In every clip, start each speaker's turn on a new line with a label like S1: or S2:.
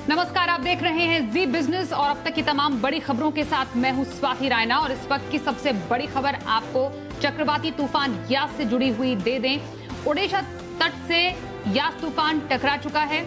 S1: नमस्कार, आप देख रहे हैं जी बिजनेस और अब तक की तमाम बड़ी खबरों के साथ मैं हूं स्वाति रायना। और इस वक्त की सबसे बड़ी खबर आपको चक्रवाती तूफान यास से जुड़ी हुई दे दें। ओडिशा तट से यास तूफान टकरा चुका है।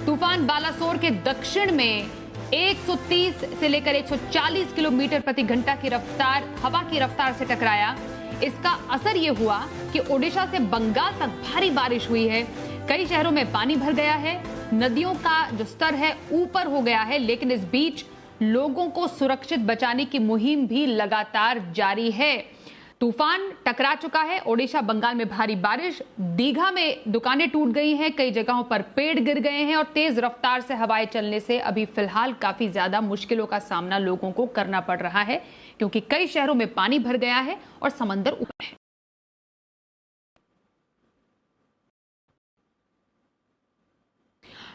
S1: तूफान बालासोर के दक्षिण में 130 से लेकर 140 किलोमीटर प्रति घंटा की रफ्तार हवा की रफ्तार से टकराया। इसका असर ये हुआ कि ओडिशा से बंगाल तक भारी बारिश हुई है। कई शहरों में पानी भर गया है, नदियों का जो स्तर है ऊपर हो गया है, लेकिन इस बीच लोगों को सुरक्षित बचाने की मुहिम भी लगातार जारी है। तूफान टकरा चुका है। ओडिशा बंगाल में भारी बारिश, दीघा में दुकानें टूट गई हैं, कई जगहों पर पेड़ गिर गए हैं और तेज रफ्तार से हवाएं चलने से अभी फिलहाल काफी ज्यादा मुश्किलों का सामना लोगों को करना पड़ रहा है, क्योंकि कई शहरों में पानी भर गया है और समंदर ऊपर है।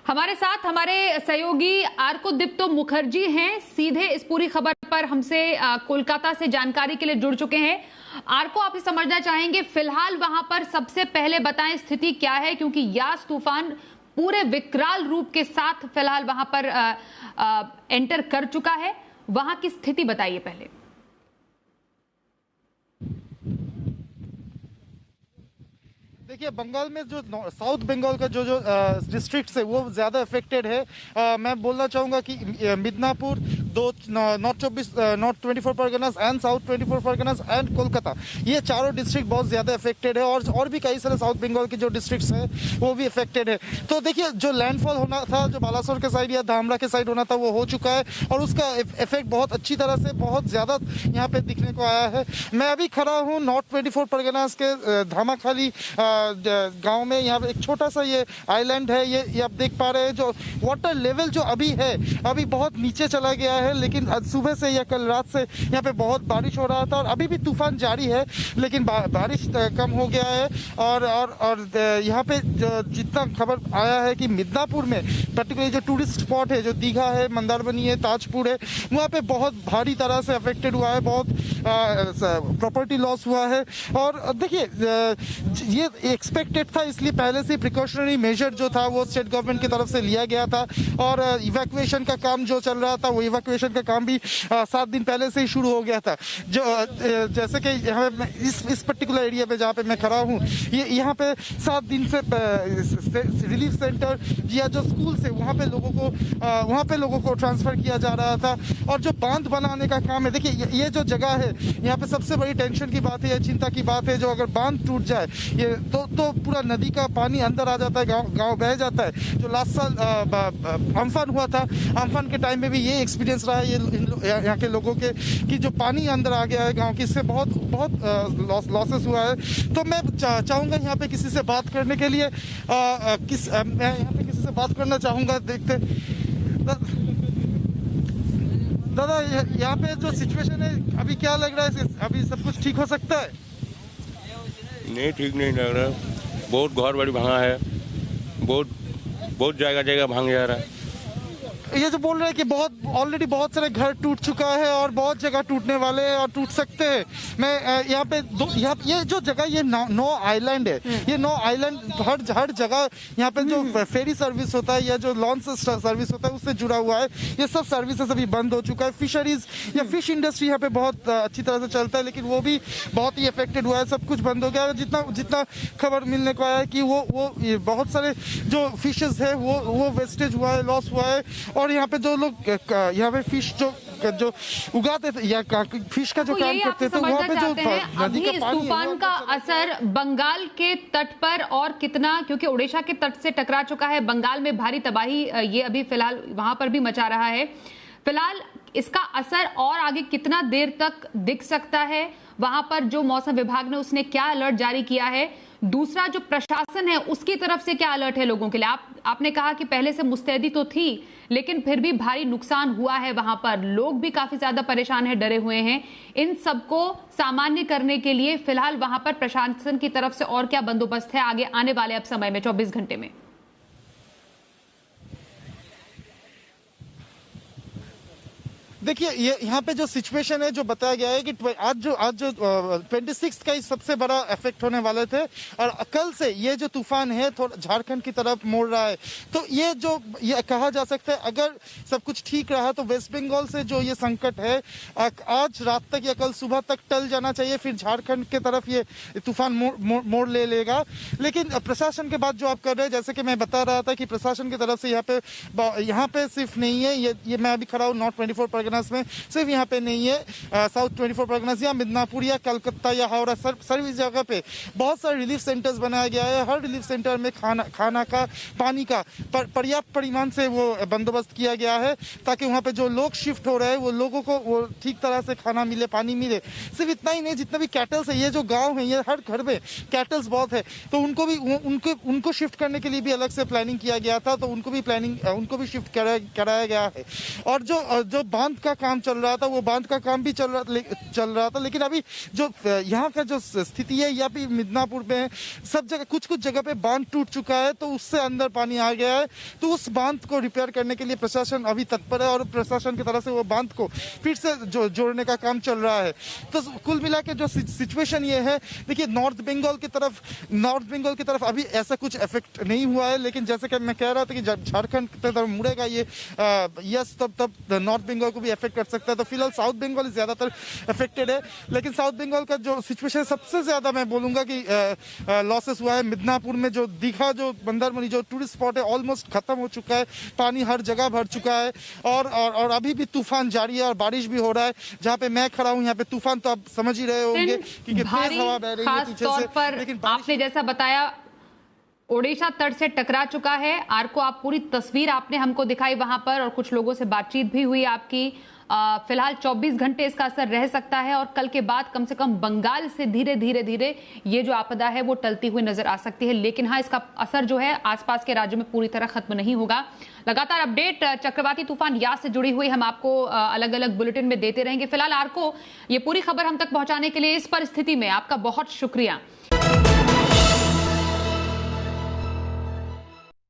S1: हमारे साथ हमारे सहयोगी आर्कोदीप्तो मुखर्जी हैं, सीधे इस पूरी खबर पर हमसे कोलकाता से जानकारी के लिए जुड़ चुके हैं। आर्को, आप समझना चाहेंगे फिलहाल वहां पर सबसे पहले बताएं स्थिति क्या है, क्योंकि यास तूफान पूरे विकराल रूप के साथ फिलहाल वहां पर एंटर कर चुका है। वहां की स्थिति बताइए पहले।
S2: देखिए, बंगाल में जो साउथ बंगाल का जो डिस्ट्रिक्ट है वो ज़्यादा अफेक्टेड है। मैं बोलना चाहूँगा कि Midnapore, north 24 Parganas and south 24 Parganas and Kolkata, ये चारों डिस्ट्रिक्ट बहुत ज़्यादा अफेक्टेड है और भी कई सारे साउथ बंगाल के जो डिस्ट्रिक्ट्स हैं वो भी अफेक्टेड है। तो देखिए, जो लैंडफॉल होना था, जो बालासोर के साइड या धामरा के साइड होना था, वो हो चुका है और उसका इफेक्ट बहुत अच्छी तरह से बहुत ज़्यादा यहाँ पे दिखने को आया है। मैं अभी खड़ा हूँ नॉर्थ 24 परगनास के धामाखाली गांव में। यहाँ पे एक छोटा सा ये आइलैंड है, ये आप देख पा रहे हैं। जो वाटर लेवल जो अभी है, अभी बहुत नीचे चला गया है, लेकिन सुबह से या कल रात से यहाँ पे बहुत बारिश हो रहा था और अभी भी तूफान जारी है, लेकिन बारिश कम हो गया है। और यहाँ पे जितना खबर आया है कि मिदनापुर में पर्टिकुलरली जो टूरिस्ट स्पॉट है, जो दीघा है, मंदारमनी है, ताजपुर है, वहाँ पे बहुत भारी तरह से अफेक्टेड हुआ है, बहुत प्रॉपर्टी लॉस हुआ है। और देखिए, ये एक्सपेक्टेड था, इसलिए पहले से प्रिकॉशनरी मेजर जो था वो स्टेट गवर्नमेंट की तरफ से लिया गया था और इवैक्यूएशन का काम जो चल रहा था, वो इवैक्यूएशन का काम भी 7 दिन पहले से ही शुरू हो गया था। जो जैसे कि यहाँ इस पर्टिकुलर एरिया पे जहाँ पे मैं खड़ा हूँ, ये यहाँ पे 7 दिन से रिलीफ सेंटर या जो स्कूल से वहाँ पे लोगों को ट्रांसफर किया जा रहा था। और जो बांध बनाने का काम है, देखिए ये जो जगह है, यहाँ पे सबसे बड़ी टेंशन की बात है, चिंता की बात है, जो अगर बांध टूट जाए ये तो पूरा नदी का पानी अंदर आ जाता है, गांव बह जाता है। जो लास्ट साल अम्फान हुआ था, अम्फान के टाइम में भी ये एक्सपीरियंस रहा है यहाँ के लोगों के, कि जो पानी अंदर आ गया है गांव की, इससे बहुत लॉसेस हुआ है। तो मैं चाहूँगा यहाँ पे किसी से बात करने के लिए, मैं यहाँ पे किसी से बात करना चाहूँगा। देखते दादा, यहाँ पे जो सिचुएशन है अभी क्या लग रहा है, अभी सब कुछ ठीक हो सकता है?
S3: नहीं, ठीक नहीं लग रहा। बहुत घर बाड़ी भांगा है, बहुत जगह भांग जा रहा है।
S2: ये जो बोल रहे हैं कि ऑलरेडी बहुत सारे घर टूट चुका है और बहुत जगह टूटने वाले हैं और टूट सकते हैं। मैं यहाँ पे ये जो जगह, ये 9 आइलैंड है, ये 9 आइलैंड हर जगह यहाँ पे जो फेरी सर्विस होता है या जो लॉन्च सर्विस होता है उससे जुड़ा हुआ है। ये सब सर्विसेज अभी बंद हो चुका है। फिशरीज या फिश इंडस्ट्री यहाँ पे बहुत अच्छी तरह से चलता है, लेकिन वो भी बहुत ही अफेक्टेड हुआ है, सब कुछ बंद हो गया है। जितना खबर मिलने को आया है कि वो बहुत सारे जो फिशेज है वो वेस्टेज हुआ है, लॉस हुआ है। और यहाँ पे जो लोग यहाँ पे फिश जो उगाते थे या फिश का जो काम करते थे, वहाँ पे जो
S1: अभी इस तूफान का असर बंगाल के तट पर और कितना, क्योंकि ओडिशा के तट से टकरा चुका है, बंगाल में भारी तबाही ये अभी फिलहाल वहां पर भी मचा रहा है। फिलहाल इसका असर और आगे कितना देर तक दिख सकता है, वहां पर जो मौसम विभाग ने उसने क्या अलर्ट जारी किया है, दूसरा जो प्रशासन है उसकी तरफ से क्या अलर्ट है लोगों के लिए? आपने कहा कि पहले से मुस्तैदी तो थी, लेकिन फिर भी भारी नुकसान हुआ है, वहां पर लोग भी काफी ज्यादा परेशान हैं, डरे हुए हैं। इन सबको सामान्य करने के लिए फिलहाल वहां पर प्रशासन की तरफ से और क्या बंदोबस्त है आगे आने वाले अब समय में 24 घंटे में?
S2: देखिए ये यहाँ पे जो सिचुएशन है जो बताया गया है कि आज जो 26 का ही सबसे बड़ा इफेक्ट होने वाले थे और कल से ये जो तूफान है थोड़ा झारखंड की तरफ मोड़ रहा है। तो ये कहा जा सकता है अगर सब कुछ ठीक रहा तो वेस्ट बंगाल से जो ये संकट है आज रात तक या कल सुबह तक टल जाना चाहिए, फिर झारखंड के तरफ ये तूफान मोड़ ले लेगा। लेकिन प्रशासन के बात जो आप कर रहे हैं, जैसे कि मैं बता रहा था कि प्रशासन की तरफ से यहाँ पे सिर्फ नहीं है, ये मैं अभी खड़ा हूँ नॉर्थ 24 परगनास में, सिर्फ यहाँ पे नहीं है, साउथ 24 परगनास या मिदनापुर या कलकत्ता या हावड़ा सभी जगह पे बहुत सारे रिलीफ सेंटर्स बनाया गया है। हर रिलीफ सेंटर में खाना का पानी का पर्याप्त परिमाण से वो बंदोबस्त किया गया है ताकि वहाँ पे जो लोग शिफ्ट हो रहे हैं वो लोगों को वो ठीक तरह से खाना मिले, पानी मिले। सिर्फ इतना ही नहीं, जितने भी कैटल्स है, ये जो गाँव है, ये हर घर में कैटल्स बहुत है, तो उनको शिफ्ट करने के लिए भी अलग से प्लानिंग किया गया था, तो उनको भी शिफ्ट कराया गया है। और जो बांध का काम चल रहा था वो बांध का काम भी चल रहा था, लेकिन अभी जो यहाँ का जो स्थिति है या फिर मिदनापुर में सब जगह कुछ जगह पे बांध टूट चुका है, तो उससे अंदर पानी आ गया है। तो उस बांध को रिपेयर करने के लिए प्रशासन अभी तत्पर है और प्रशासन की तरफ से वो बांध को फिर से जोड़ने का काम चल रहा है। तो कुल मिला के जो सिचुएशन ये है, देखिए नॉर्थ बंगाल की तरफ अभी ऐसा कुछ इफेक्ट नहीं हुआ है, लेकिन जैसे कि मैं कह रहा था कि जब झारखंड की तरफ मुड़ेगा ये यस तब नॉर्थ बंगाल को भी अफेक्ट कर सकता है। तो फिलहाल साउथ बंगाल ज्यादातर अफेक्टेड है, लेकिन साउथ बंगाल का जो सिचुएशन सबसे ज्यादा मैं बोलूंगा कि लॉसेस हुआ है मिदनापुर में। जो दीघा जो मंदारमनी जो टूरिस्ट स्पॉट है ऑलमोस्ट खत्म हो चुका है, पानी हर जगह भर चुका है और अभी भी तूफान जारी है और बारिश भी हो रहा है। जहाँ पे मैं खड़ा हूँ यहाँ पे तूफान तो आप समझ ही रहे होंगे कि तेज हवा बह रही है पीछे से। लेकिन
S1: आपने जैसा बताया ओडिशा तट से टकरा चुका है। आरको आप पूरी तस्वीर आपने हमको दिखाई वहां पर और कुछ लोगों से बातचीत भी हुई आपकी। फिलहाल 24 घंटे इसका असर रह सकता है और कल के बाद कम से कम बंगाल से धीरे धीरे ये जो आपदा है वो टलती हुई नजर आ सकती है। लेकिन हाँ, इसका असर जो है आसपास के राज्यों में पूरी तरह खत्म नहीं होगा। लगातार अपडेट चक्रवाती तूफान यास से जुड़ी हुई हम आपको अलग अलग बुलेटिन में देते रहेंगे। फिलहाल आरको ये पूरी खबर हम तक पहुंचाने के लिए इस परिस्थिति में आपका बहुत शुक्रिया।